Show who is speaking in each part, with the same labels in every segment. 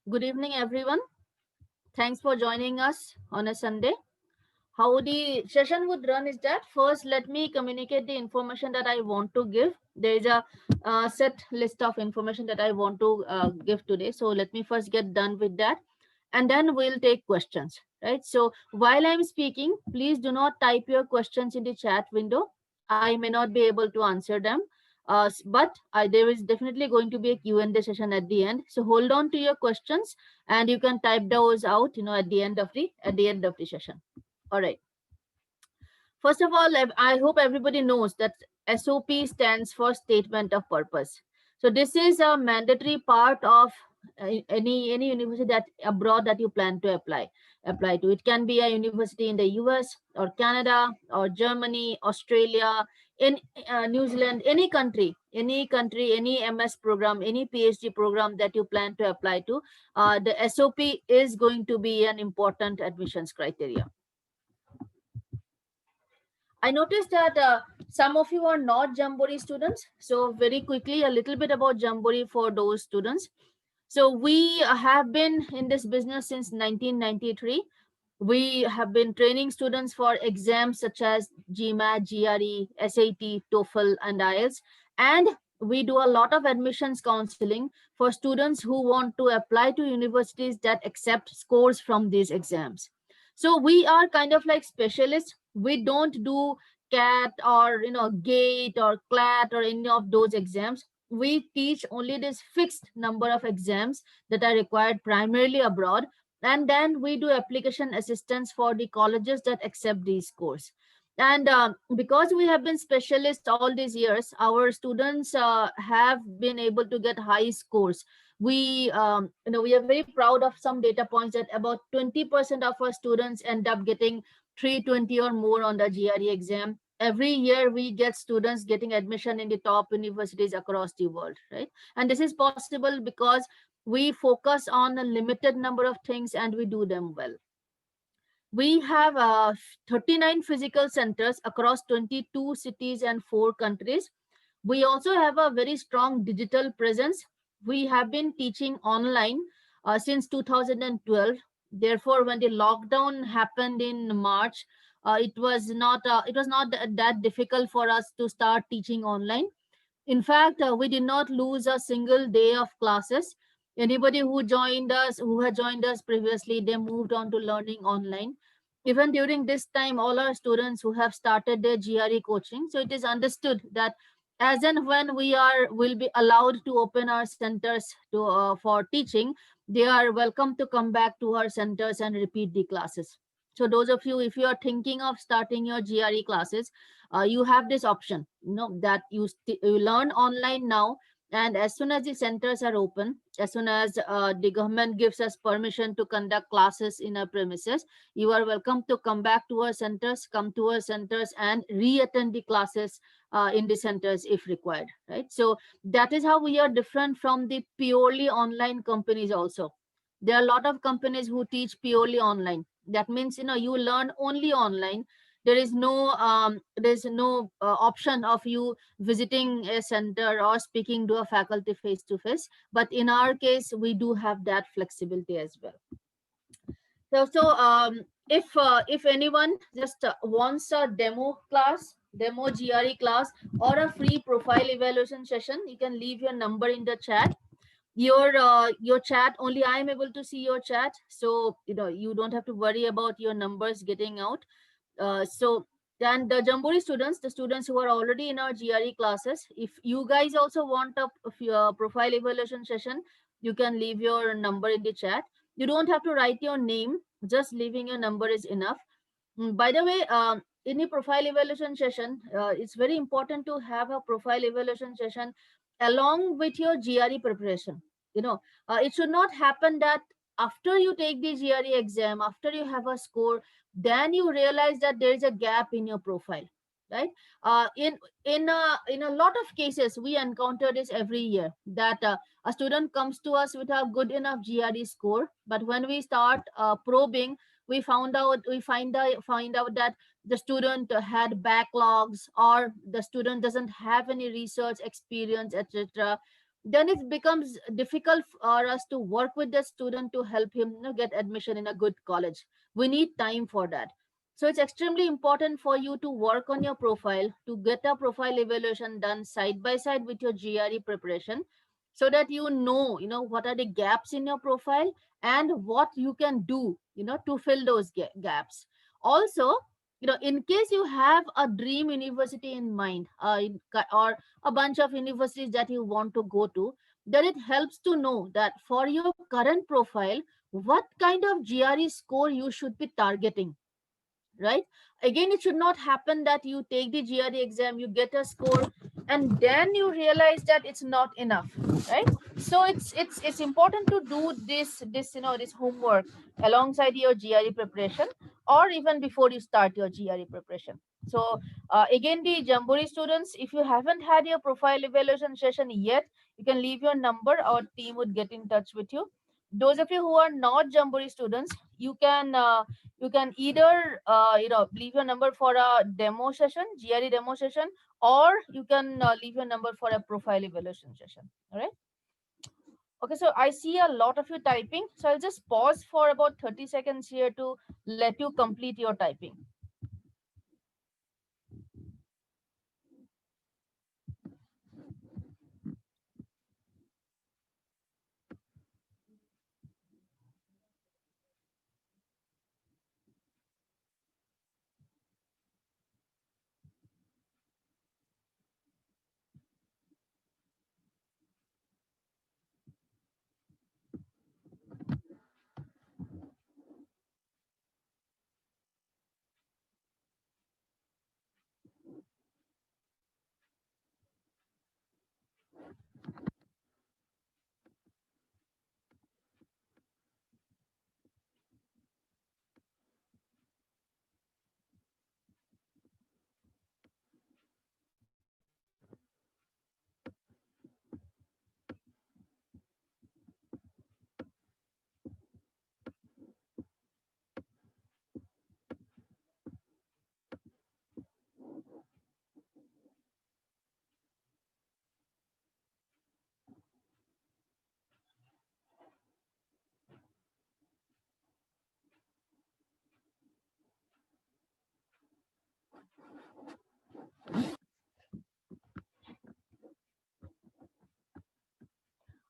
Speaker 1: Good evening, everyone. Thanks for joining us on a Sunday. How the session would run is that first, let me communicate the information that I want to give. There is a set list of information that I want to give today. So, let me first get done with that and then we'll take questions. Right. So, while I'm speaking, please do not type your questions in the chat window. I may not be able to answer them. But there is definitely going to be a Q&A session at the end. So hold on to your questions and you can type those out, at the end of the session. All right. First of all, I hope everybody knows that SOP stands for Statement of Purpose. So this is a mandatory part of any university that abroad that you plan to apply to. It can be a university in the US or Canada or Germany, Australia, in New Zealand, any MS program, any PhD program that you plan to apply to. The SOP is going to be an important admissions criteria. I noticed that some of you are not Jamboree students. So very quickly, a little bit about Jamboree for those students. So we have been in this business since 1993. We have been training students for exams such as GMAT, GRE, SAT, TOEFL, and IELTS. And we do a lot of admissions counseling for students who want to apply to universities that accept scores from these exams. So we are kind of like specialists. We don't do CAT or GATE or CLAT or any of those exams. We teach only this fixed number of exams that are required primarily abroad, and then we do application assistance for the colleges that accept these scores. And because we have been specialists all these years, our students have been able to get high scores. We are very proud of some data points that about 20% of our students end up getting 320 or more on the GRE exam. Every year we get students getting admission in the top universities across the world, right? And this is possible because we focus on a limited number of things and we do them well. We have 39 physical centers across 22 cities and 4 countries. We also have a very strong digital presence. We have been teaching online since 2012. Therefore, when the lockdown happened in March, it was not that difficult for us to start teaching online. In fact, we did not lose a single day of classes. Anybody who had joined us previously, they moved on to learning online. Even during this time, all our students who have started their GRE coaching, so it is understood that as and when will be allowed to open our centers for teaching, they are welcome to come back to our centers and repeat the classes. So those of you, if you are thinking of starting your GRE classes, you have this option, that you learn online now, and as soon as the centers are open, as soon as the government gives us permission to conduct classes in our premises, you are welcome to come to our centers and re-attend the classes in the centers if required, right? So that is how we are different from the purely online companies. Also, there are a lot of companies who teach purely online. That means you learn only online. There is no option of you visiting a center or speaking to a faculty face to face, but in our case we do have that flexibility as well. So if anyone just wants a demo GRE class, or a free profile evaluation session, you can leave your number in the chat. Your chat, only I am able to see your chat, so you don't have to worry about your numbers getting out. So then the Jamboree students, the students who are already in our GRE classes, if you guys also want a profile evaluation session, you can leave your number in the chat. You don't have to write your name, just leaving your number is enough. By the way, in a profile evaluation session, it's very important to have a profile evaluation session along with your GRE preparation. It should not happen that after you take the GRE exam, after you have a score, then you realize that there is a gap in your profile, right? In a lot of cases, we encounter this every year, that a student comes to us with a good enough GRE score, but when we start probing, we find out that the student had backlogs, or the student doesn't have any research experience, etc. then it becomes difficult for us to work with the student to help him, get admission in a good college. We need time for that. So it's extremely important for you to work on your profile, to get a profile evaluation done side by side with your GRE preparation, so that what are the gaps in your profile and what you can do, to fill those gaps. Also, in case you have a dream university in mind, or a bunch of universities that you want to go to, then it helps to know that for your current profile, what kind of GRE score you should be targeting, right? Again, it should not happen that you take the GRE exam, you get a score, and then you realize that it's not enough, right? So it's important to do this homework alongside your GRE preparation, or even before you start your GRE preparation. So again, the Jamboree students, if you haven't had your profile evaluation session yet, you can leave your number. Our team would get in touch with you. Those of you who are not Jamboree students, you can either leave your number for a demo session, GRE demo session, or you can leave your number for a profile evaluation session. All right. Okay, so I see a lot of you typing, so I'll just pause for about 30 seconds here to let you complete your typing.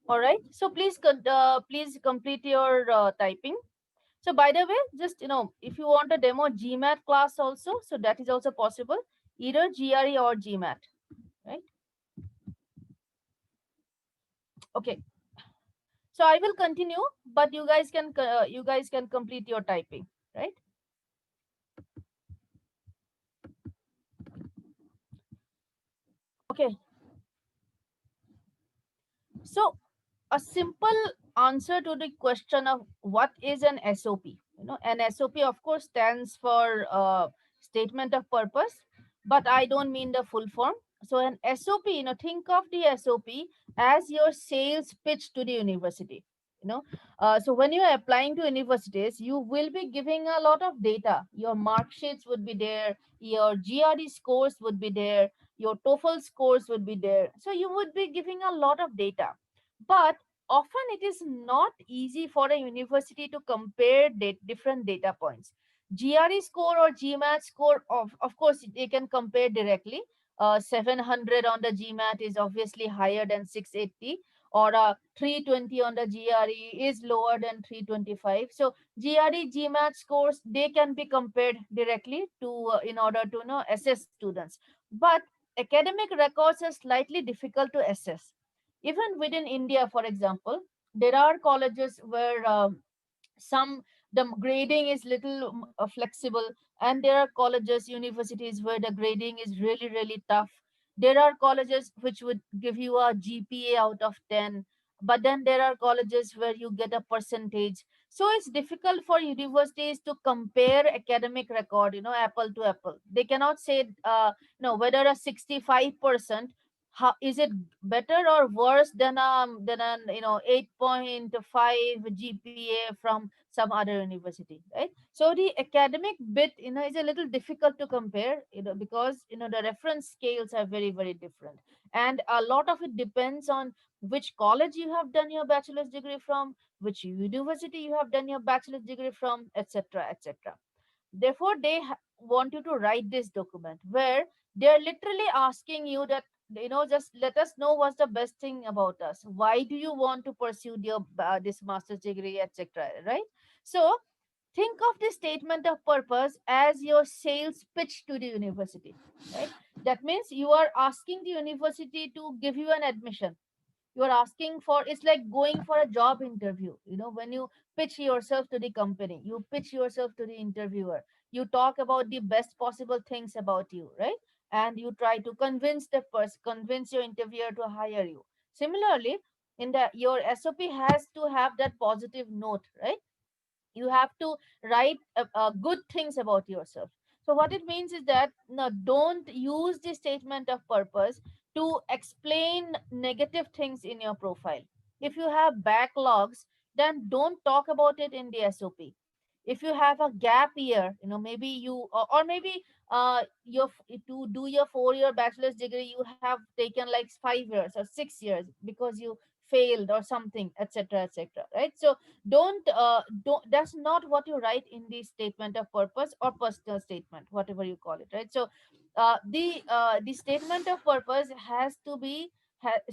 Speaker 1: All right. So please complete your typing. So by the way, just if you want a demo GMAT class also, so that is also possible, either GRE or GMAT, right? Okay. So I will continue, but you guys can complete your typing, right? Okay. So a simple answer to the question of what is an SOP. An SOP, of course, stands for statement of purpose, but I don't mean the full form. So an SOP, think of the SOP as your sales pitch to the university. So when you are applying to universities, you will be giving a lot of data. Your mark sheets would be there, your GRE scores would be there, your TOEFL scores would be there. So you would be giving a lot of data, but often it is not easy for a university to compare different data points. GRE score or GMAT score, of course, they can compare directly. 700 on the GMAT is obviously higher than 680, or 320 on the GRE is lower than 325. So GRE, GMAT scores, they can be compared directly to in order to assess students. But academic records are slightly difficult to assess. Even within India, for example, there are colleges where some the grading is little flexible, and there are colleges, universities where the grading is really really tough. There are colleges which would give you a GPA out of 10, but then there are colleges where you get a percentage. So it's difficult for universities to compare academic record, apple to apple. They cannot say whether a 65%, how is it better or worse than an 8.5 GPA from some other university, right? So the academic bit is a little difficult to compare, because the reference scales are very very different, and a lot of it depends on which college you have done your bachelor's degree from, which university you have done your bachelor's degree from, etc., etc. Therefore, they want you to write this document where they're literally asking you that, just let us know what's the best thing about us. Why do you want to pursue your this master's degree, etc. Right? So think of this statement of purpose as your sales pitch to the university. Right? That means you are asking the university to give you an admission. You are asking for, it's like going for a job interview. When you pitch yourself to the company, you pitch yourself to the interviewer, you talk about the best possible things about you, right? And you try to convince the person, convince your interviewer to hire you. Similarly, in the your SOP has to have that positive note, right? You have to write good things about yourself. So what it means is that, no, don't use the statement of purpose to explain negative things in your profile. If you have backlogs, then don't talk about it in the SOP. If you have a gap year, maybe or maybe to do your 4-year bachelor's degree, you have taken like 5 years or 6 years because you failed or something, etc., etc., right? So don't that's not what you write in the statement of purpose or personal statement, whatever you call it, right? So the statement of purpose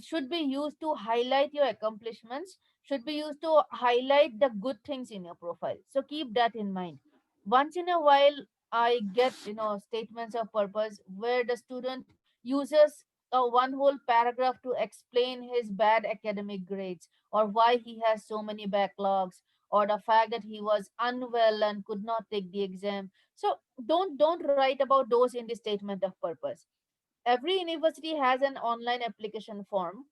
Speaker 1: should be used to highlight your accomplishments, should be used to highlight the good things in your profile. So keep that in mind. Once in a while, I get statements of purpose where the student uses a one whole paragraph to explain his bad academic grades, or why he has so many backlogs, or the fact that he was unwell and could not take the exam. So don't write about those in the statement of purpose. Every university has an online application form,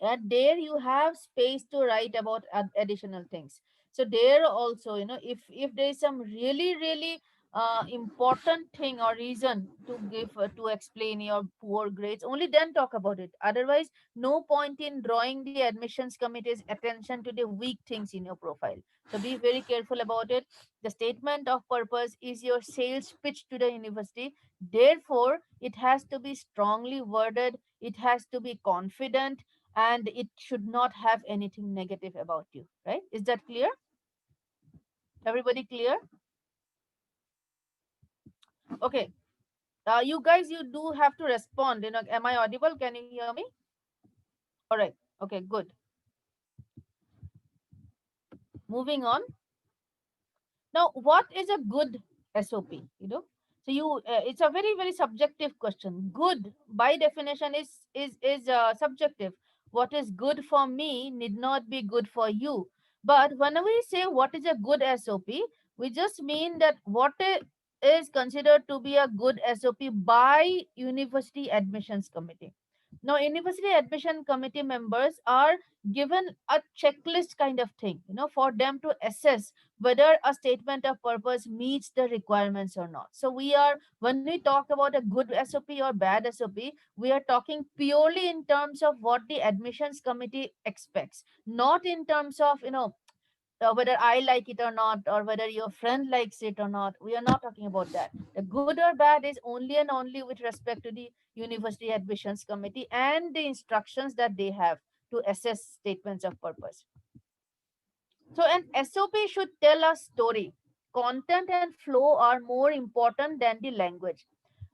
Speaker 1: and there you have space to write about additional things. So there also, if there is some really important thing or reason to give to explain your poor grades, only then talk about it. Otherwise, no point in drawing the admissions committee's attention to the weak things in your profile. So be very careful about it. The statement of purpose is your sales pitch to the university. Therefore, it has to be strongly worded, it has to be confident, and it should not have anything negative about you, right? Is that clear? Everybody clear? Okay. You guys, you do have to respond. Am I audible? Can you hear me? All right. Okay, good. Moving on. Now, what is a good SOP? So it's a very subjective question. Good, by definition, is subjective. What is good for me need not be good for you. But when we say what is a good SOP, we just mean that is considered to be a good SOP by University Admissions Committee. Now, University Admission Committee members are given a checklist kind of thing, for them to assess whether a statement of purpose meets the requirements or not. So when we talk about a good SOP or bad SOP, we are talking purely in terms of what the admissions committee expects, not in terms of, whether I like it or not, or whether your friend likes it or not. We are not talking about that. The good or bad is only and only with respect to the university admissions committee and the instructions that they have to assess statements of purpose. So an SOP should tell a story. Content and flow are more important than the language.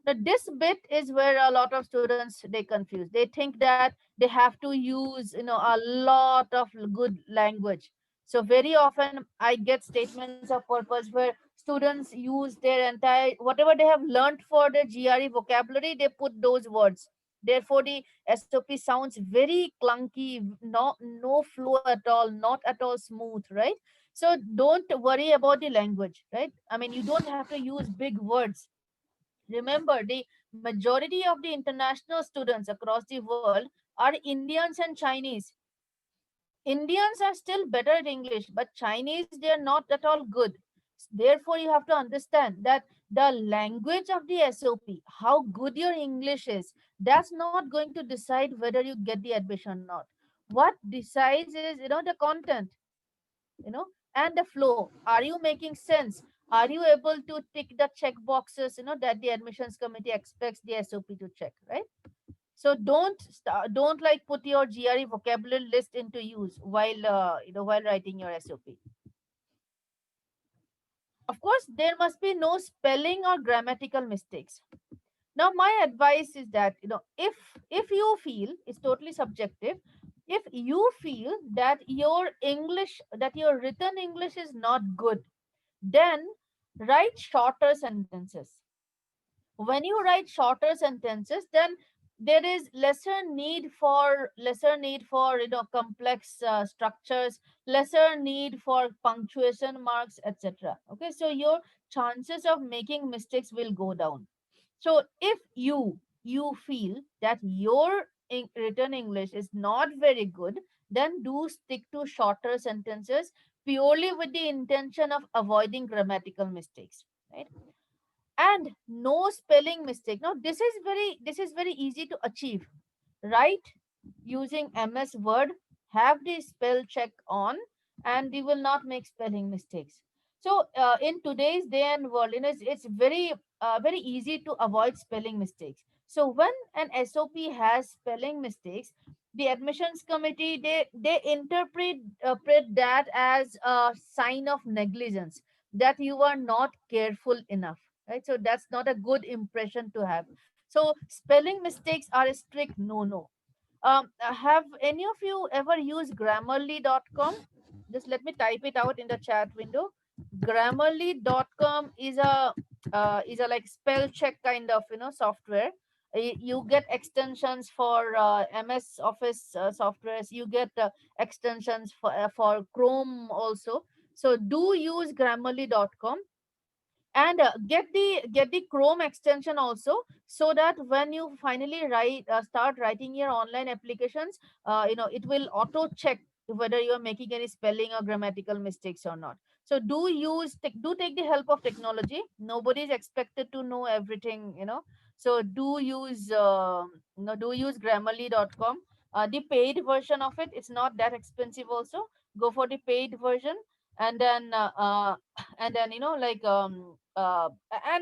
Speaker 1: Now, this bit is where a lot of students they confuse. They think that they have to use, a lot of good language. So very often I get statements of purpose where students use their entire whatever they have learned for the GRE vocabulary, they put those words. Therefore, the SOP sounds very clunky, no flow at all, not at all smooth, right? So don't worry about the language, right? I mean, you don't have to use big words. Remember, the majority of the international students across the world are Indians and Chinese. Indians are still better at English, but Chinese, they are not at all good. Therefore, you have to understand that the language of the SOP, how good your English is, that's not going to decide whether you get the admission or not. What decides is, the content, and the flow. Are you making sense? Are you able to tick the check boxes, that the admissions committee expects the SOP to check, right? So don't like put your GRE vocabulary list into use while while writing your SOP. Of course, there must be no spelling or grammatical mistakes. Now my advice is that, if you feel, it's totally subjective, if you feel that your written English is not good, then write shorter sentences. When you write shorter sentences, then there is lesser need for complex structures, lesser need for punctuation marks, etc. Okay, so your chances of making mistakes will go down. So if you feel that your written English is not very good, then do stick to shorter sentences, purely with the intention of avoiding grammatical mistakes, right? And no spelling mistake. Now this is very easy to achieve. Write using MS Word, have the spell check on, and you will not make spelling mistakes. So in today's day and world, it's very easy to avoid spelling mistakes. So when an SOP has spelling mistakes, the admissions committee, they interpret that as a sign of negligence, that you are not careful enough, right? So that's not a good impression to have. So spelling mistakes are a strict no. Have any of you ever used Grammarly.com? Just let me type it out in the chat window. Grammarly.com is a like spell check kind of software. You get extensions for MS Office softwares. You get extensions for Chrome also. So do use Grammarly.com, and get the Chrome extension also, so that when you finally start writing your online applications, it will auto check whether you are making any spelling or grammatical mistakes or not. So do take the help of technology. Nobody is expected to know everything. So do use Grammarly.com. The paid version of it, it's not that expensive also. Go for the paid version. And then and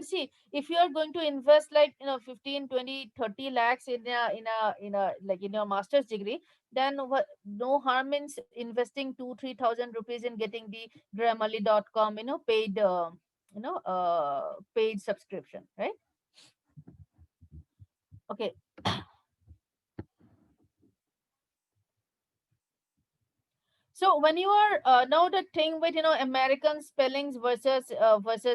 Speaker 1: see, if you are going to invest like 15, 20, 30 lakhs in a like in your master's degree, then no harm in investing 2 3 thousand rupees in getting the Grammarly.com paid subscription, right? Okay. So when you are now, the thing with American spellings versus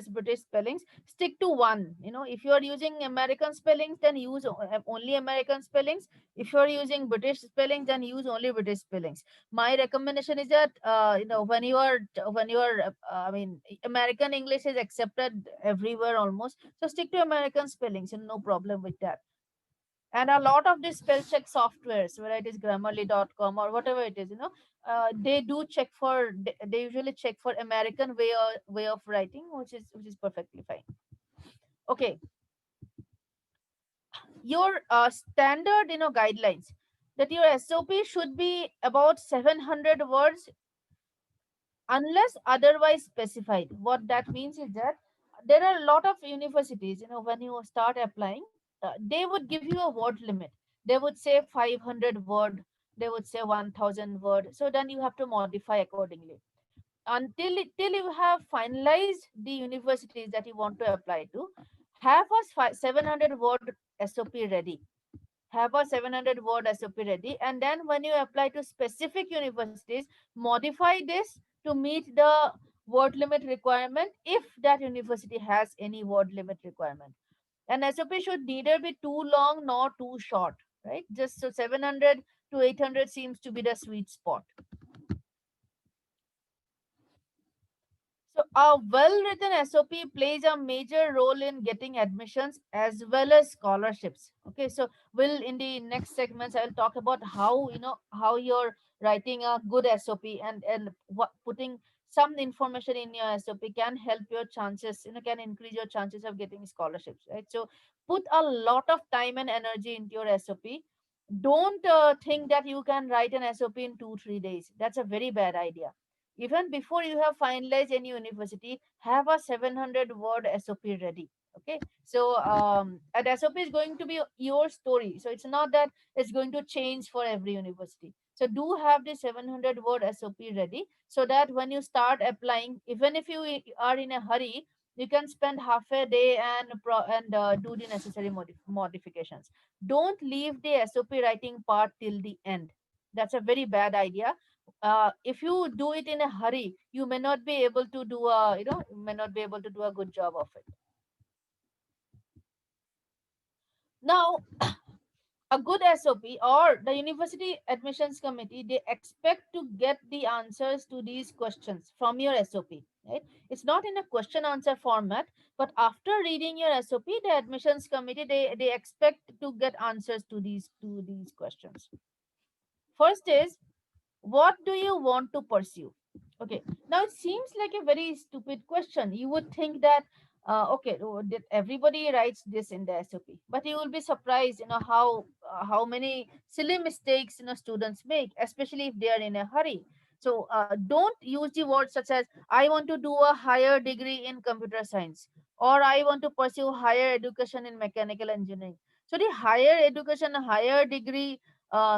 Speaker 1: British spellings, stick to one. If you are using American spellings, then use only American spellings. If you are using British spellings, then use only British spellings. My recommendation is that when you are I mean, American English is accepted everywhere almost, so stick to American spellings, and no problem with that. And a lot of these spell check softwares, whether it is Grammarly.com or whatever it is, they do check for they usually check for American way of writing, which is perfectly fine. Okay. Your standard guidelines, that your SOP should be about 700 words unless otherwise specified. What that means is that there are a lot of universities, when you start applying, they would give you a word limit. They would say 500 word, they would say 1000 word. So then you have to modify accordingly. Till you have finalized the universities that you want to apply to, have a 700 word SOP ready. Have a 700 word SOP ready, and then when you apply to specific universities, modify this to meet the word limit requirement, if that university has any word limit requirement. And SOP should neither be too long nor too short, right? Just so 700 to 800 seems to be the sweet spot. So a well-written SOP plays a major role in getting admissions as well as scholarships. Okay, so will in the next segments I'll talk about how you're writing a good SOP, and what putting some information in your SOP can help your chances, can increase your chances of getting scholarships, right? So put a lot of time and energy into your SOP. Don't think that you can write an SOP in 2 3 days. That's a very bad idea. Even before you have finalized any university, have a 700 word SOP ready. Okay, so an SOP is going to be your story, so it's not that it's going to change for every university. So do have the 700-word SOP ready, so that when you start applying, even if you are in a hurry, you can spend half a day and do the necessary modifications. Don't leave the SOP writing part till the end. That's a very bad idea. If you do it in a hurry, you may not be able to do a, you may not be able to do a good job of it. Now, a good SOP or the university admissions committee, they expect to get the answers to these questions from your SOP, right? It's not in a question answer format, but after reading your SOP, the admissions committee, they expect to get answers to these questions. First is, what do you want to pursue? Okay, now it seems like a very stupid question. You would think that okay, did everybody writes this in the SOP, but you will be surprised, how many silly mistakes, students make, especially if they are in a hurry. So don't use the words such as, I want to do a higher degree in computer science, or I want to pursue higher education in mechanical engineering. So the higher education, higher degree,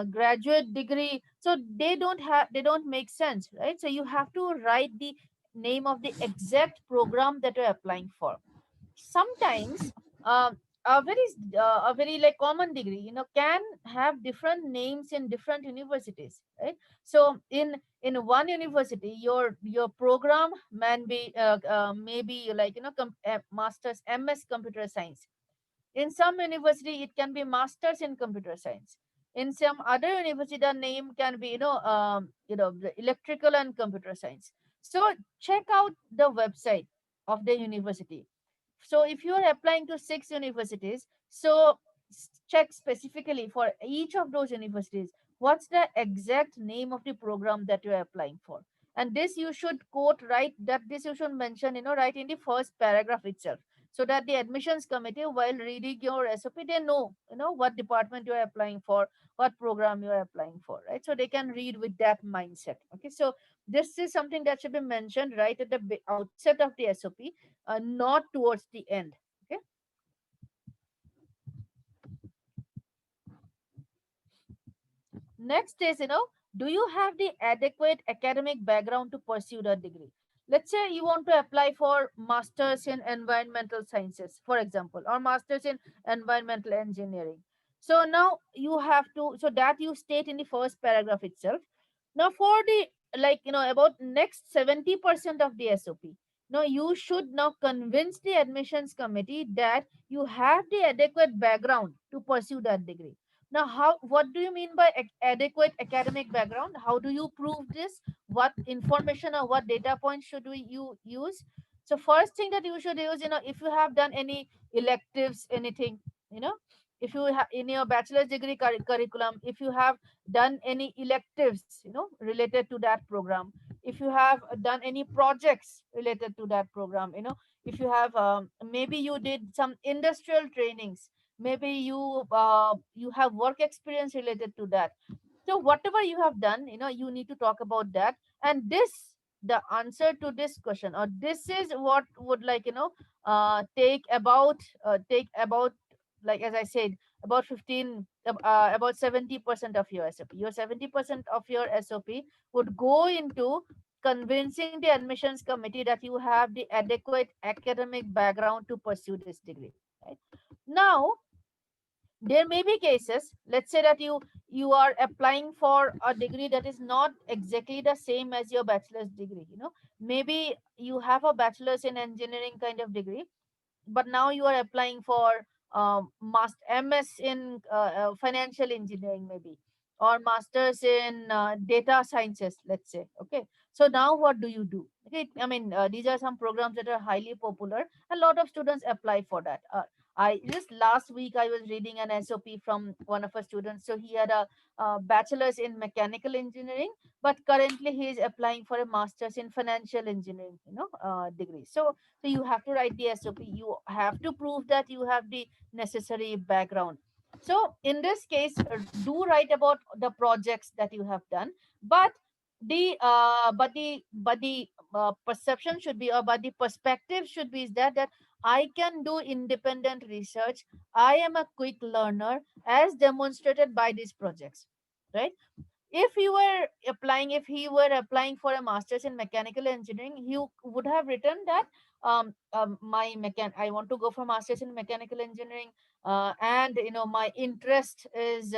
Speaker 1: graduate degree, so they don't make sense, right? So you have to write the name of the exact program that you're applying for. Sometimes a very like common degree, can have different names in different universities, right? So in one university, your program maybe like, masters MS computer science. In some university, it can be masters in computer science. In some other university, the name can be, the electrical and computer science. So check out the website of the university. So if you are applying to 6 universities, so check specifically for each of those universities, what's the exact name of the program that you are applying for. And this you should quote, right? That this you should mention, right in the first paragraph itself, so that the admissions committee, while reading your SOP, they know, what department you are applying for, what program you are applying for, right? So they can read with that mindset. Okay, so this is something that should be mentioned right at the outset of the SOP, not towards the end. Okay. Next is, do you have the adequate academic background to pursue the degree? Let's say you want to apply for masters in environmental sciences, for example, or masters in environmental engineering. So now you have to, so that you state in the first paragraph itself. Now for the, like, about next 70% of the SOP, now you should now convince the admissions committee that you have the adequate background to pursue that degree. Now, what do you mean by adequate academic background? How do you prove this? What information or what data points should you use? So first thing that you should use, if you have done any electives, anything, you know, if you have in your bachelor's degree curriculum, if you have done any electives, related to that program, if you have done any projects related to that program, if you have maybe you did some industrial trainings, maybe you have work experience related to that. So whatever you have done, you need to talk about that. And this, the answer to this question, or this is what would, like, take about, like, as I said, about 15 about 70% of your SOP. Your 70% of your SOP would go into convincing the admissions committee that you have the adequate academic background to pursue this degree, right? Now, there may be cases, let's say that you are applying for a degree that is not exactly the same as your bachelor's degree. Maybe you have a bachelor's in engineering kind of degree, but now you are applying for MS in financial engineering, maybe, or masters in data sciences, let's say. Okay, so now what do you do? Okay, I mean, these are some programs that are highly popular. A lot of students apply for that. I just last week I was reading an SOP from one of our students. So he had a bachelor's in mechanical engineering, but currently he is applying for a master's in financial engineering, degree. So you have to write the SOP. You have to prove that you have the necessary background. So in this case, do write about the projects that you have done, but the perception should be, or but the perspective should be, is that I can do independent research. I am a quick learner, as demonstrated by these projects, right? If he were applying for a master's in mechanical engineering, he would have written that I want to go for master's in mechanical engineering, and my interest is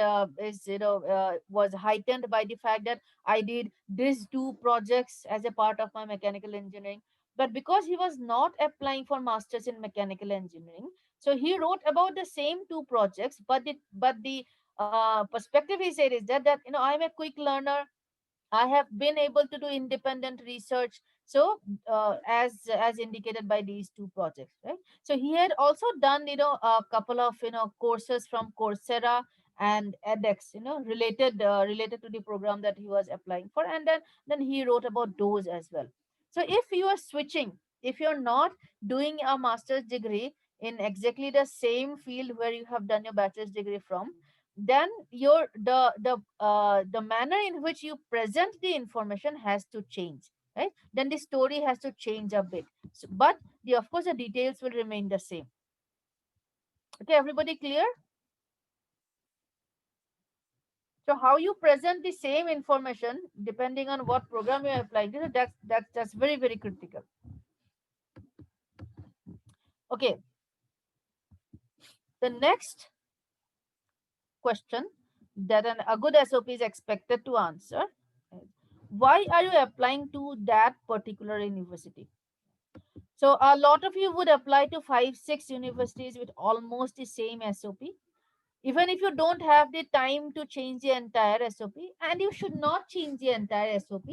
Speaker 1: was heightened by the fact that I did these two projects as a part of my mechanical engineering. But because he was not applying for masters in mechanical engineering, so he wrote about the same two projects, but the perspective he said is that I'm a quick learner. I have been able to do independent research. So, as indicated by these two projects, right? So he had also done a couple of courses from Coursera and edX, related to the program that he was applying for, and then he wrote about those as well. So if you are switching, if you're not doing a master's degree in exactly the same field where you have done your bachelor's degree from, then the manner in which you present the information has to change, right? Then the story has to change a bit. But the of course the details will remain the same. Okay, everybody clear? So how you present the same information depending on what program you're applying to, that's very, very critical. Okay, the next question that a good SOP is expected to answer is, why are you applying to that particular university? So a lot of you would apply to 5, 6 universities with almost the same SOP. Even if you don't have the time to change the entire SOP, and you should not change the entire SOP,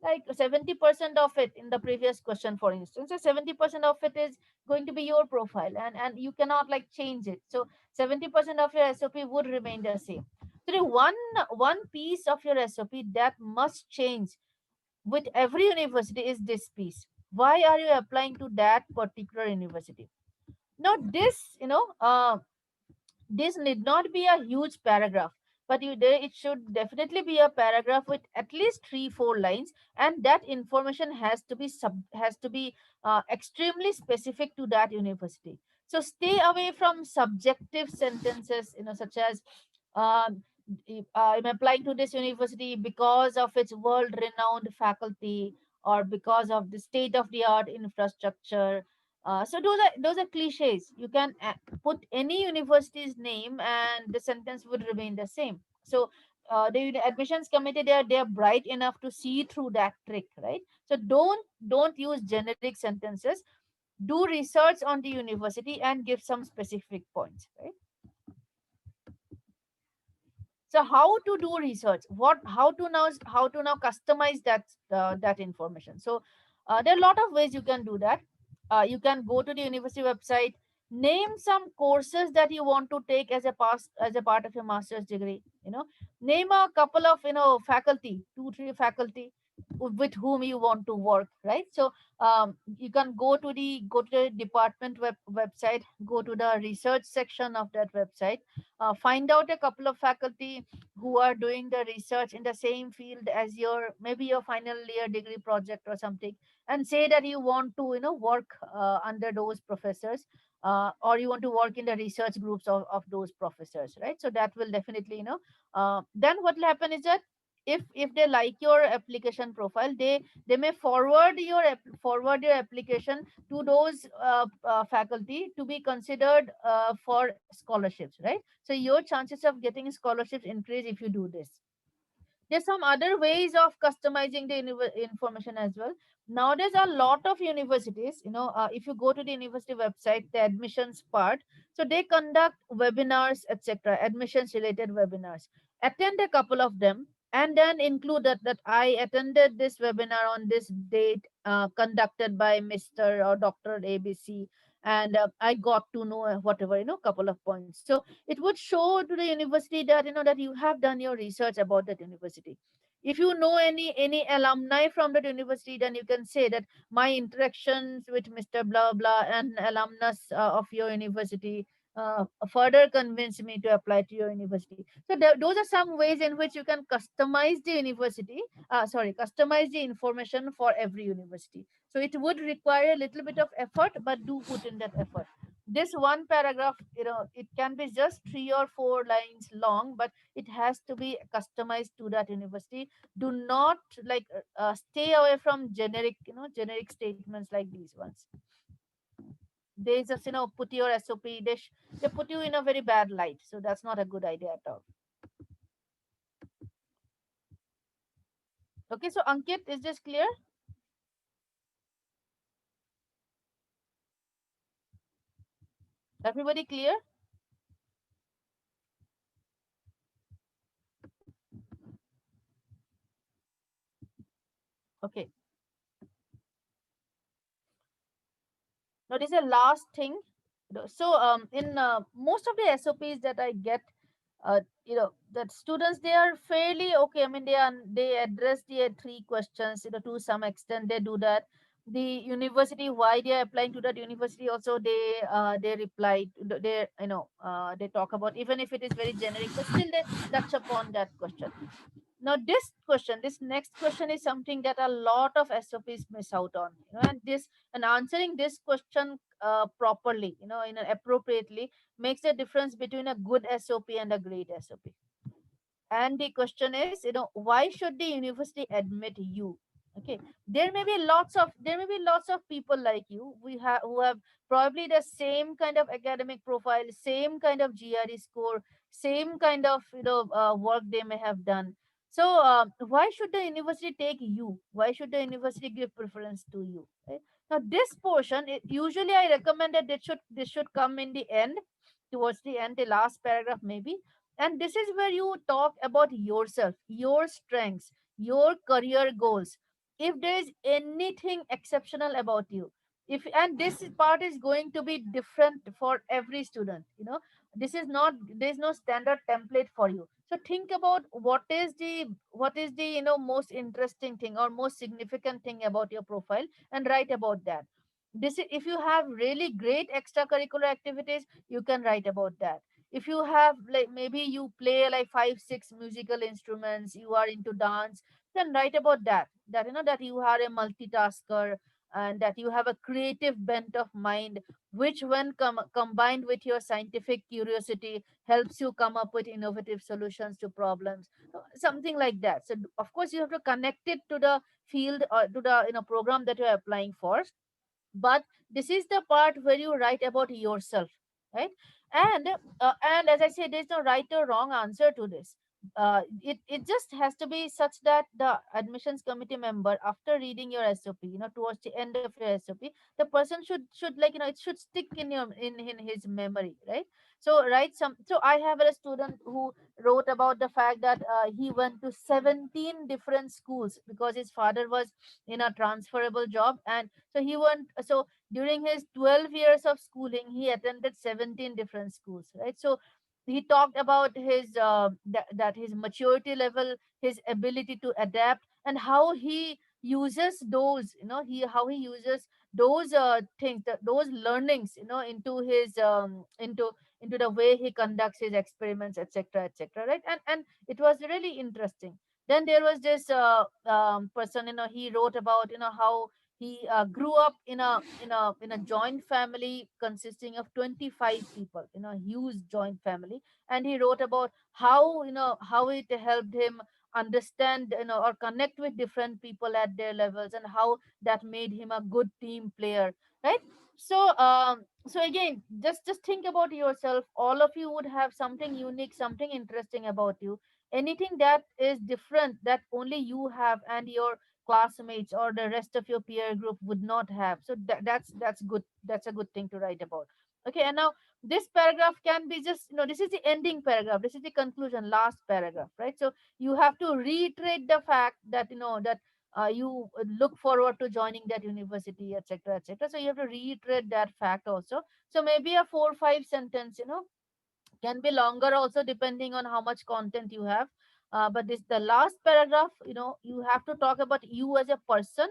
Speaker 1: like 70% of it in the previous question, for instance, so 70% of it is going to be your profile, and you cannot like change it. So 70% of your SOP would remain the same. So the one piece of your SOP that must change with every university is this piece. Why are you applying to that particular university? Now this need not be a huge paragraph, but it should definitely be a paragraph with at least 3 4 lines, and that information has to be extremely specific to that university. So stay away from subjective sentences, such as, um, I'm applying to this university because of its world renowned faculty, or because of the state of the art infrastructure. So those are cliches. You can put any university's name and the sentence would remain the same. So the admissions committee, they are bright enough to see through that trick, right? So don't use generic sentences. Do research on the university and give some specific points, right? So how to do research, what how to now customize that information. So there are a lot of ways you can do that. You can go to the university website, name some courses that you want to take as a part of your master's degree. Name a couple of faculty, 2 3 faculty with whom you want to work, right? So you can go to the department website, go to the research section of that website, find out a couple of faculty who are doing the research in the same field as your, maybe your final year degree project or something, and say that you want to work under those professors, or you want to work in the research groups of those professors, right? So that will definitely then what will happen is that if they like your application profile, they may forward your application to those faculty to be considered for scholarships, right? So your chances of getting scholarships increase if you do this. There's some other ways of customizing the information as well. Now there's a lot of universities, if you go to the university website, the admissions part, so they conduct webinars, etc., admissions related webinars. Attend a couple of them, and then include that I attended this webinar on this date, conducted by Mr. or Dr. ABC, and I got to know whatever, couple of points. So it would show to the university that that you have done your research about that university. If you know any alumni from that university, then you can say that my interactions with Mr. blah blah and alumnus of your university, further convince me to apply to your university. So those are some ways in which you can customize the university, customize the information for every university. So it would require a little bit of effort, but do put in that effort. This one paragraph, it can be just 3 or 4 lines long, but it has to be customized to that university. Do not stay away from generic statements like these ones. They just put your SOP, they put you in a very bad light, so that's not a good idea at all. Okay, so Ankit, is this clear? Everybody clear? Okay, now this is the last thing. So in most of the SOPs that I get, that students, they are fairly okay. I mean, they address the 3 questions, to some extent they do that. The university, why they are applying to that university, also they reply, they talk about, even if it is very generic, but still they touch upon that question. Now this next question is something that a lot of SOPs miss out on, and answering this question properly, appropriately, makes a difference between a good SOP and a great SOP. And the question is, why should the university admit you? Okay, there may be lots of people like you, who have probably the same kind of academic profile, same kind of GRE score, same kind of work they may have done. So why should the university take you? Why should the university give preference to you, right? Now this portion, usually I recommend that this should come in the end, towards the end, the last paragraph maybe. And this is where you talk about yourself, your strengths, your career goals, if there is anything exceptional about you. If And this part is going to be different for every student. This is not There's no standard template for you. So think about what is the most interesting thing or most significant thing about your profile, and write about that. If you have really great extracurricular activities, you can write about that. If you have, like, maybe you play like 5 6 musical instruments, you are into dance, then write about that you are a multitasker, and that you have a creative bent of mind, which when combined with your scientific curiosity, helps you come up with innovative solutions to problems. Something like that. So of course you have to connect it to the field, or to the program that you're applying for. But this is the part where you write about yourself, right? And as I said, there's no right or wrong answer to this. It just has to be such that the admissions committee member, after reading your SOP, towards the end of your SOP, the person should it should stick in his memory, right? So I have a student who wrote about the fact that he went to 17 different schools because his father was in a transferable job. And so during his 12 years of schooling, he attended 17 different schools, right? So he talked about that his maturity level, his ability to adapt, and how he uses those, how he uses those things, those learnings, into his into the way he conducts his experiments, etc., etc., right? And it was really interesting. Then there was this person, he wrote about, how he grew up in a joint family consisting of 25 people, huge joint family. And he wrote about how it helped him understand, or connect with different people at their levels, and how that made him a good team player, right? So again, just think about yourself. All of you would have something unique, something interesting about you, anything that is different, that only you have and your classmates or the rest of your peer group would not have. So that's good. That's a good thing to write about. Okay, and now this paragraph can be just, this is the ending paragraph, this is the conclusion, last paragraph, right? So you have to reiterate the fact that you look forward to joining that university, etc., etc. So you have to reiterate that fact also. So maybe a 4 5 sentence, can be longer also, depending on how much content you have. But this the last paragraph, you have to talk about you as a person,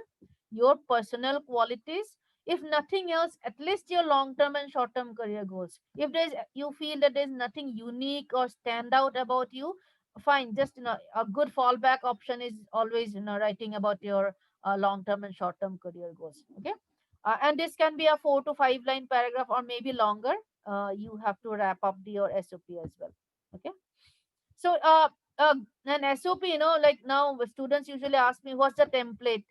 Speaker 1: your personal qualities, If nothing else, at least your long term and short term career goals. If there's, you feel that there's nothing unique or stand out about you, fine, just a good fallback option is always writing about your long term and short term career goals. Okay. And this can be a 4 to 5 line paragraph or maybe longer. You have to wrap up your SOP as well. Okay. So, an SOP, like now students usually ask me, what's the template?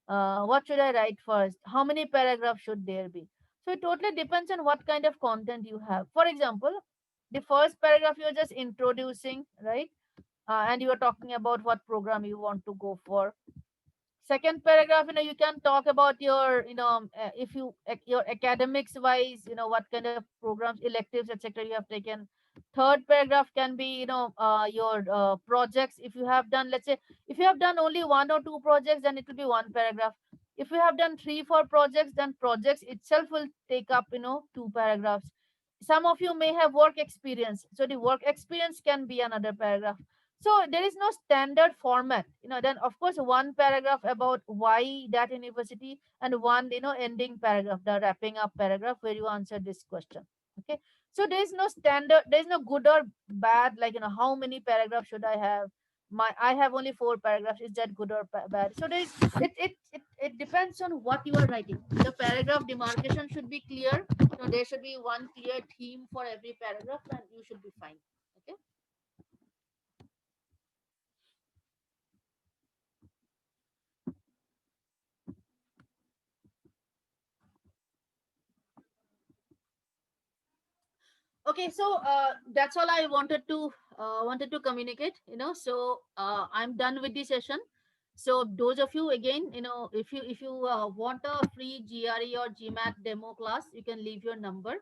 Speaker 1: What should I write first? How many paragraphs should there be? So it totally depends on what kind of content you have. For example, the first paragraph you're just introducing, right? And you are talking about what program you want to go for. Second paragraph, you can talk about your, if you your academics wise, what kind of programs, electives, etc. you have taken. Third paragraph can be, your projects. If you have done, let's say, if you have done only 1 or 2 projects, then it will be one paragraph. If you have done 3 4 projects, then projects itself will take up 2 paragraphs. Some of you may have work experience, so the work experience can be another paragraph. So there is no standard format. Then of course one paragraph about why that university, and one ending paragraph, the wrapping up paragraph where you answer this question. Okay. So there is no standard, there is no good or bad, like how many paragraphs should I have. I have only 4 paragraphs, is that good or bad? So there is, it depends on what you are writing. The paragraph demarcation should be clear. There should be one clear theme for every paragraph, and you should be fine. Okay. Okay, so that's all I wanted to communicate. So I'm done with the session. So those of you, again, if you want a free GRE or GMAT demo class, you can leave your number.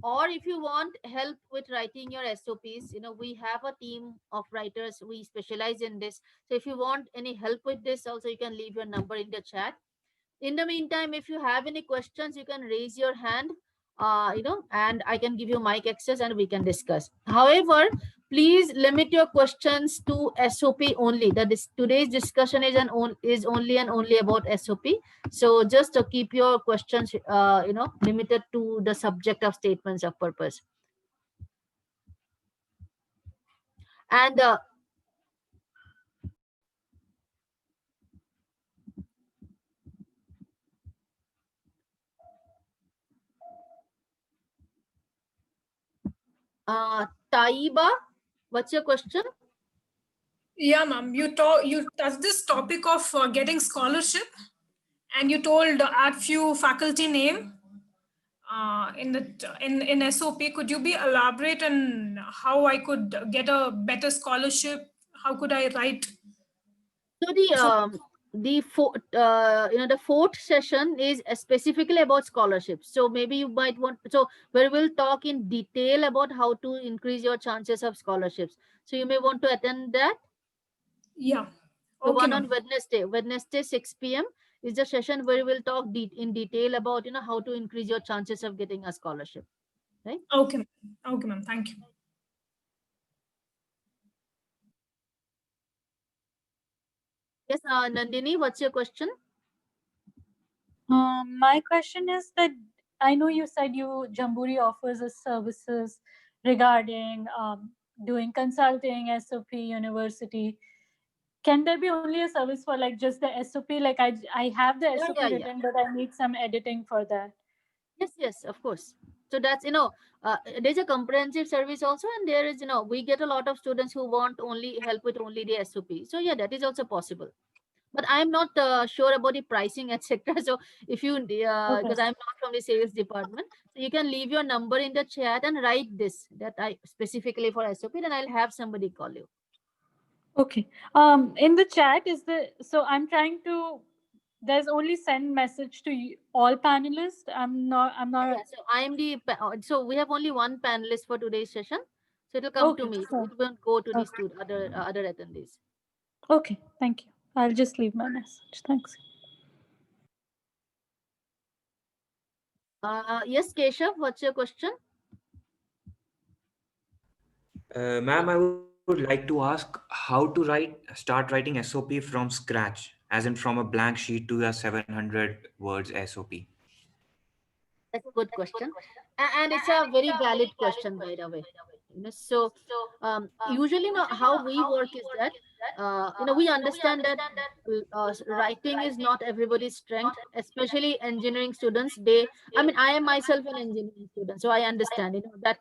Speaker 1: Or if you want help with writing your SOPs, we have a team of writers, we specialize in this. So if you want any help with this also, you can leave your number in the chat. In the meantime, if you have any questions, you can raise your hand, and I can give you mic access and we can discuss. However, please limit your questions to SOP only. Today's discussion is only and only about SOP. So just to keep your questions limited to the subject of statements of purpose. And Taiba, what's your question?
Speaker 2: Yeah, ma'am. You touched this topic of getting scholarship, and you told add few faculty name in SOP. Could you be elaborate on how I could get a better scholarship? How could I write?
Speaker 1: So the
Speaker 2: So
Speaker 1: the fourth session is specifically about scholarships. So maybe you might want, so where we'll talk in detail about how to increase your chances of scholarships. So you may want to attend that.
Speaker 2: yeah,
Speaker 1: The
Speaker 2: okay,
Speaker 1: one on
Speaker 2: ma'am.
Speaker 1: Wednesday 6 p.m. is the session where we'll talk in detail about how to increase your chances of getting a scholarship. Right?
Speaker 2: Okay, ma'am. Okay, ma'am. Thank you.
Speaker 1: Yes, Nandini, what's your question?
Speaker 3: My question is that I know you said Jamboree offers us services regarding doing consulting, SOP, university. Can there be only a service for like just the SOP? Like I have the
Speaker 1: Yeah,
Speaker 3: SOP
Speaker 1: yeah, yeah.
Speaker 3: written, but I need some editing for that.
Speaker 1: Yes, yes, of course. So that's, there's a comprehensive service also, and there is, we get a lot of students who want only help with only the SOP. So yeah, that is also possible. But I'm not sure about the pricing, etc. So if you,
Speaker 3: Okay.
Speaker 1: because I'm not from the sales department, so you can leave your number in the chat and write this, that I specifically for SOP, then I'll have somebody call you.
Speaker 3: Okay. In the chat is the so I'm trying to. There's only send message to all panelists. I'm not. I'm not.
Speaker 1: Yeah, so I'm so we have only one panelist for today's session. So it'll come to
Speaker 3: Okay.
Speaker 1: me.
Speaker 3: So,
Speaker 1: It won't go to the
Speaker 3: okay.
Speaker 1: other attendees.
Speaker 3: Okay. Thank you. I'll just leave my message. Thanks.
Speaker 1: Yes, Keshav, what's your question?
Speaker 4: Ma'am, I would like to ask how to start writing SOP from scratch, as in from a blank sheet to a 700 words SOP.
Speaker 1: That's a good question. And it's a very valid question, by the way. So usually, how we work is that, we understand that writing is not everybody's strength, especially engineering students. I mean, I am myself an engineering student, so I understand, that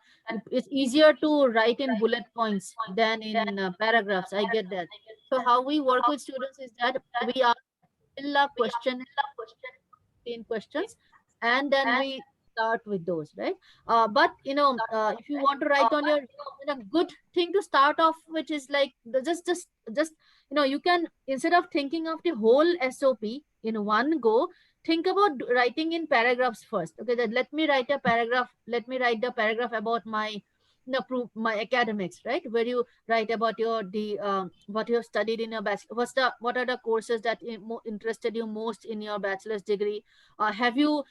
Speaker 1: it's easier to write in bullet points than in paragraphs. I get that. So how we work with students is that we ask a question, 15 questions, and then we start with those, right? But if you want to write on your, a good thing to start off, which is like just you can, instead of thinking of the whole SOP in one go, think about writing in paragraphs first. Okay, that let me write a paragraph, let me write the paragraph about my, prove my academics, right? Where you write about your the what you have studied in your bachelor, what are the courses that interested you most in your bachelor's degree. Have you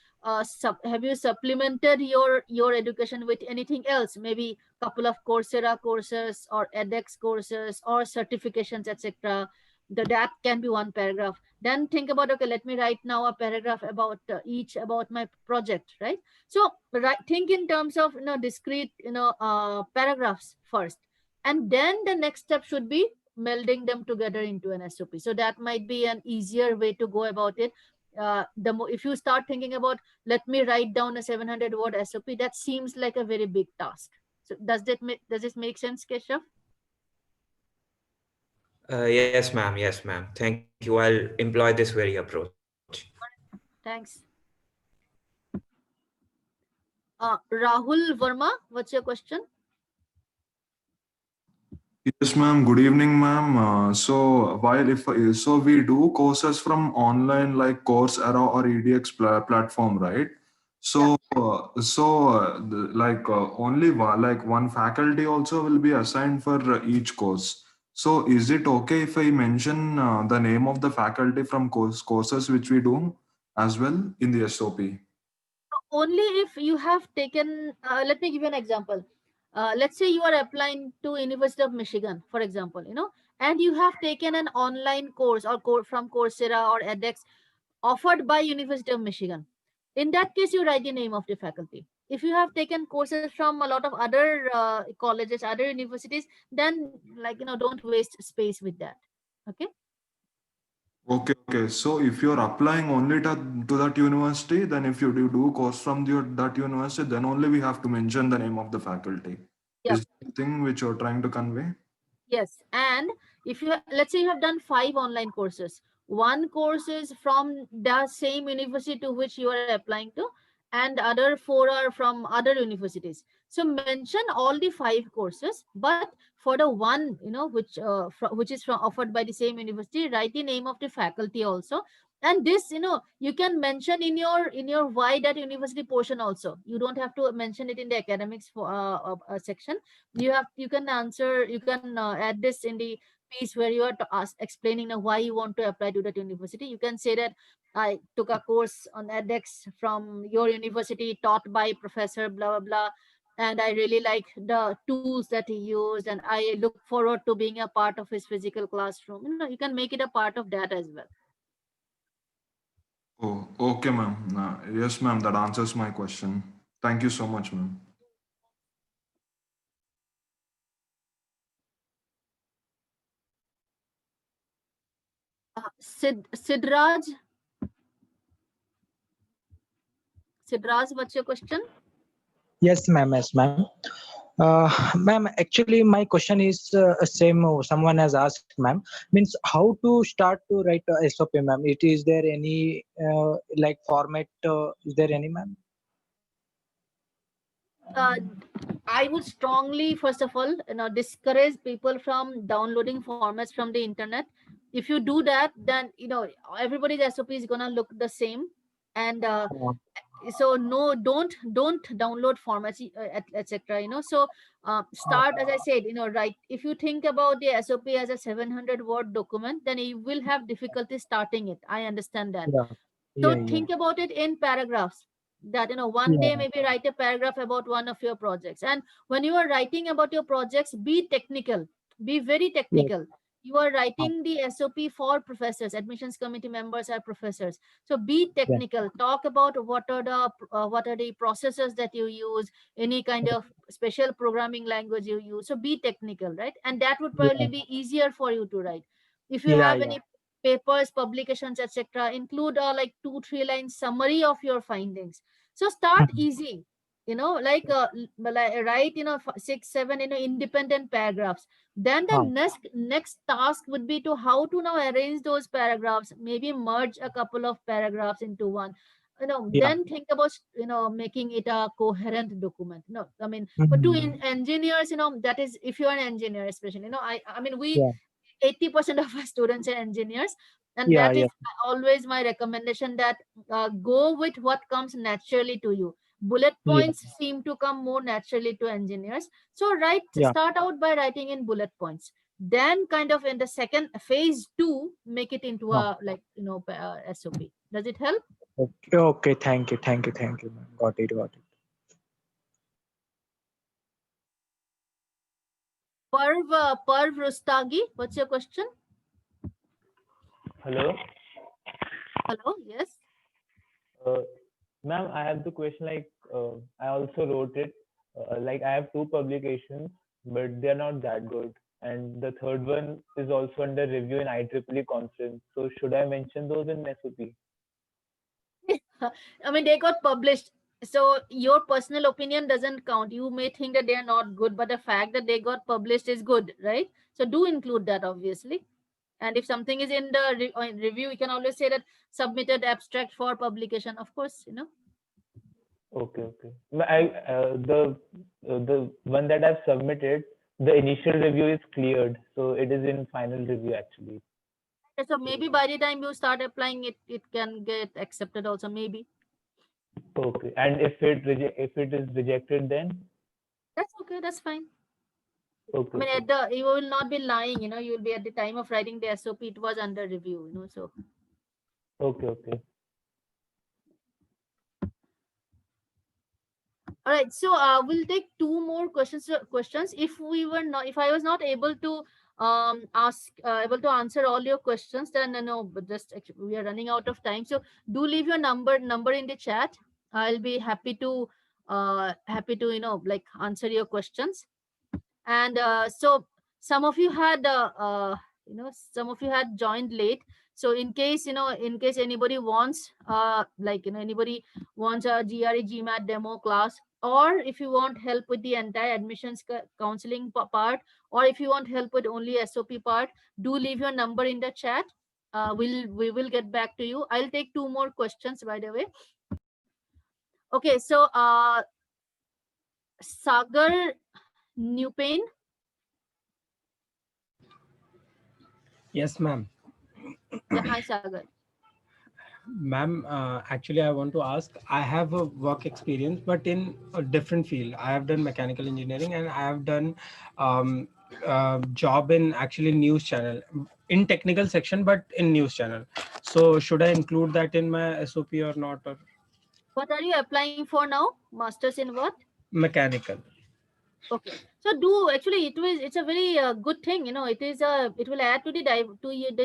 Speaker 1: supplemented your education with anything else, maybe couple of Coursera courses or edX courses or certifications, etc. That can be one paragraph. Then think about, okay, let me write now a paragraph about each about my project, right? So think in terms of discrete paragraphs first, and then the next step should be melding them together into an SOP. So that might be an easier way to go about it. If you start thinking about, let me write down a 700-word SOP, that seems like a very big task. So does this make sense, Keshav?
Speaker 4: Yes, ma'am. Yes, ma'am. Thank you. I'll employ this very approach.
Speaker 1: Thanks. Rahul Verma, what's your question?
Speaker 5: Yes, ma'am. Good evening, ma'am. So while if so we do courses from online like Coursera or EDX platform, right?
Speaker 1: Yeah.
Speaker 5: Only one faculty also will be assigned for each course. So is it okay if I mention the name of the faculty from courses which we do as well in the SOP?
Speaker 1: Only if you have taken, let me give you an example. Let's say you are applying to University of Michigan, for example, and you have taken an online course or from Coursera or edX offered by University of Michigan. In that case, you write the name of the faculty. If you have taken courses from a lot of other colleges, other universities, then don't waste space with that. Okay.
Speaker 5: Okay, okay. So if you're applying only to that university, then if you do course from that university, then only we have to mention the name of the faculty.
Speaker 1: Yep.
Speaker 5: Is the thing which you're trying to convey?
Speaker 1: Yes, and if you let's say you have done 5 online courses, one course is from the same university to which you are applying to, and other 4 are from other universities. So mention all the 5 courses, but for the one which is from offered by the same university, write the name of the faculty also. And this you can mention in your why that university portion also. You don't have to mention it in the academics for section. You can answer, you can add this in the piece where you are explaining why you want to apply to that university. You can say that I took a course on edX from your university taught by professor blah blah blah, and I really like the tools that he used, and I look forward to being a part of his physical classroom. You can make it a part of that as well.
Speaker 5: Oh, okay, ma'am. Yes, ma'am. That answers my question. Thank you so much, ma'am.
Speaker 1: Sidraj, what's your question?
Speaker 6: Yes, ma'am. Yes, ma'am. Ma'am, actually, my question is same. Someone has asked, ma'am. Means how to start to write a SOP, ma'am. Is there any like format? Is there any, ma'am?
Speaker 1: uh, I would strongly, first of all, discourage people from downloading formats from the internet. If you do that, then everybody's SOP is gonna look the same, and so no, don't download formats, etc. So start, as I said, right. If you think about the SOP as a 700-word document, then you will have difficulty starting it. I understand that.
Speaker 6: Yeah,
Speaker 1: So
Speaker 6: yeah, yeah,
Speaker 1: think about it in paragraphs, that one day
Speaker 6: yeah.
Speaker 1: maybe write a paragraph about one of your projects. And when you are writing about your projects, be technical, be very
Speaker 6: Yes,
Speaker 1: technical. You are writing the SOP for professors. Admissions committee members are professors. So be
Speaker 6: Yeah.
Speaker 1: technical. Talk about what are the processes that you use, any kind of special programming language you use. So be technical, right? And that would probably
Speaker 6: Yeah.
Speaker 1: be easier for you to write. If you
Speaker 6: Yeah.
Speaker 1: have
Speaker 6: Yeah.
Speaker 1: any papers, publications, etc., include a like 2-3 line summary of your findings. So start
Speaker 6: Mhm.
Speaker 1: easy. Like write 6-7 independent paragraphs. Then the
Speaker 6: Ah,
Speaker 1: next task would be to how to now arrange those paragraphs, maybe merge a couple of paragraphs into one.
Speaker 6: yeah.
Speaker 1: Then think about making it a coherent document. No, I mean, for
Speaker 6: Mhm.
Speaker 1: engineers, that is, if you're an engineer especially, I mean, we
Speaker 6: Yeah.
Speaker 1: 80% of our students are engineers, and
Speaker 6: Yeah.
Speaker 1: that is
Speaker 6: Yeah.
Speaker 1: always my recommendation, that go with what comes naturally to you. Bullet
Speaker 6: Yeah.
Speaker 1: points seem to come more naturally to engineers, so
Speaker 6: Yeah.
Speaker 1: start out by writing in bullet points, then kind of in the second phase 2 make it into
Speaker 6: Ah,
Speaker 1: a SOP. Does it help?
Speaker 6: okay. Okay. Thank you. Thank you. Thank you, ma'am. Got it. Got it.
Speaker 1: Parv Rustagi, what's your question?
Speaker 7: Hello,
Speaker 1: Hello, yes.
Speaker 7: uh, ma'am. I have the question. I also wrote it. Like, I have two publications, but they are not that good. And the third one is also under review in IEEE conference. So should I mention those in SOP?
Speaker 1: I mean, they got published. So your personal opinion doesn't count. You may think that they are not good, but the fact that they got published is good, right? So do include that, obviously. And if something is in the review, you can always say that submitted abstract for publication. Of course.
Speaker 7: Okay, okay. The one that I've submitted, the initial review is cleared, so it is in final review actually.
Speaker 1: So maybe by the time you start applying it, it can get accepted also. Maybe
Speaker 7: Okay, and if it is rejected, then
Speaker 1: that's okay. That's fine. I
Speaker 7: okay,
Speaker 1: mean,
Speaker 7: okay,
Speaker 1: you will not be lying. You will be at the time of writing the SOP. It was under review. So.
Speaker 7: okay, okay.
Speaker 1: All right, so we'll take two more questions. If I was not able to able to answer all your questions, then no, but we are running out of time. So do leave your number in the chat. I'll be happy to like answer your questions. And so some of you had some of you had joined late. So in case anybody wants anybody wants a GRE GMAT demo class, or if you want help with the entire admissions counseling part, or if you want help with only SOP part, do leave your number in the chat. We will get back to you. I'll take two more questions, by the way. Okay, so Sagar Newpain.
Speaker 8: Yes, ma'am.
Speaker 1: Yeah, hi Sagar.
Speaker 8: Ma'am, actually, I want to ask. I have a work experience, but in a different field. I have done mechanical engineering, and I have done job in actually news channel in technical section, but in news channel. So, should I include that in my SOP or not? Or
Speaker 1: What are you applying for now? Masters in what?
Speaker 8: mechanical?
Speaker 1: Okay. So do actually it's a very good thing. It will add to the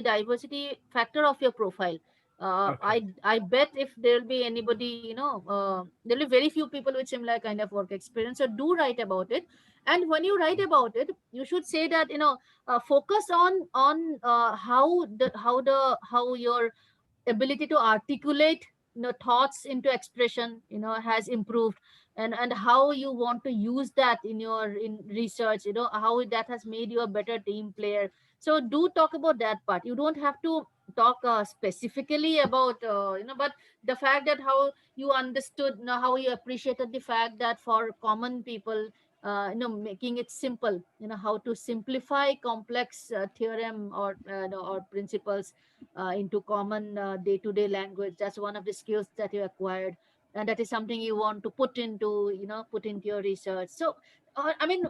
Speaker 1: diversity factor of your profile.
Speaker 8: Okay.
Speaker 1: I bet if there'll be anybody, there'll be very few people with similar kind of work experience. So do write about it. And when you write about it, you should say that focus on how your ability to articulate thoughts into expression has improved, and how you want to use that in research, how that has made you a better team player. So do talk about that part. You don't have to talk specifically about but the fact that how you understood, how you appreciated the fact that for common people, making it simple, how to simplify complex theorem or principles into common day-to-day language. That's one of the skills that you acquired, and that is something you want to put into your research. So I mean,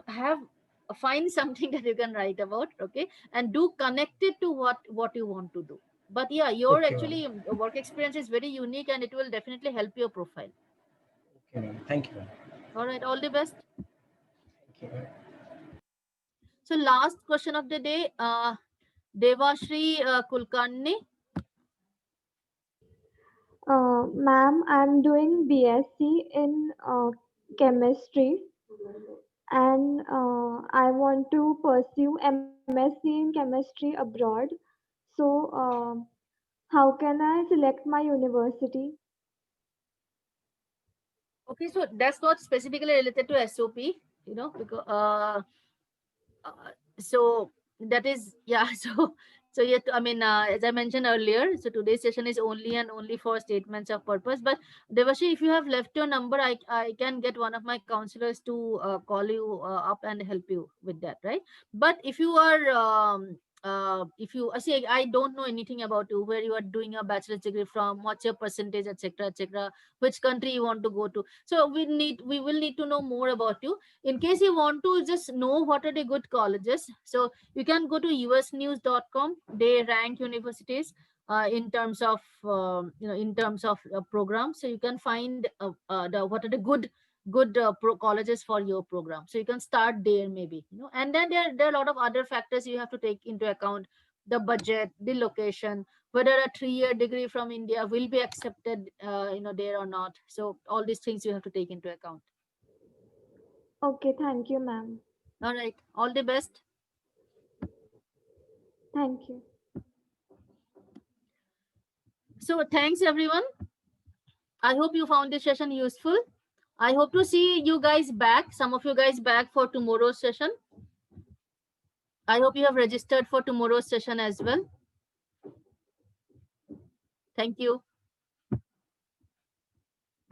Speaker 1: find something that you can write about, okay, and do connect it to what you want to do. But yeah, your
Speaker 8: Okay, ma'am.
Speaker 1: actually work experience is very unique, and it will definitely help your profile.
Speaker 8: Okay, ma'am. Thank you, ma'am.
Speaker 1: All right, all the best.
Speaker 8: Thank you, ma'am.
Speaker 1: So last question of the day, Devashri Kulkarni.
Speaker 9: Ma'am, I'm doing BSc in chemistry, and I want to pursue MSc in chemistry abroad. So, how can I select my university?
Speaker 1: Okay, so that's not specifically related to SOP, because so that is, yeah. So yet, I mean, as I mentioned earlier, so today's session is only and only for statements of purpose. But Devashi, if you have left your number, I can get one of my counselors to call you up and help you with that, right? But if you are if you see, I don't know anything about you, where you are doing your bachelor's degree from, what's your percentage, etc., etc., which country you want to go to. So we will need to know more about you. In case you want to just know what are the good colleges, so you can go to usnews.com. They rank universities in terms of in terms of programs. So you can find what are the good colleges for your program, so you can start there, maybe, and then there are a lot of other factors you have to take into account: the budget, the location, whether a 3-year degree from India will be accepted there or not. So all these things you have to take into account.
Speaker 9: Okay, thank you, ma'am.
Speaker 1: All right. All the best.
Speaker 9: Thank you.
Speaker 1: So thanks everyone. I hope you found this session useful. I hope to see you guys back, some of you guys back for tomorrow's session. I hope you have registered for tomorrow's session as well. Thank you.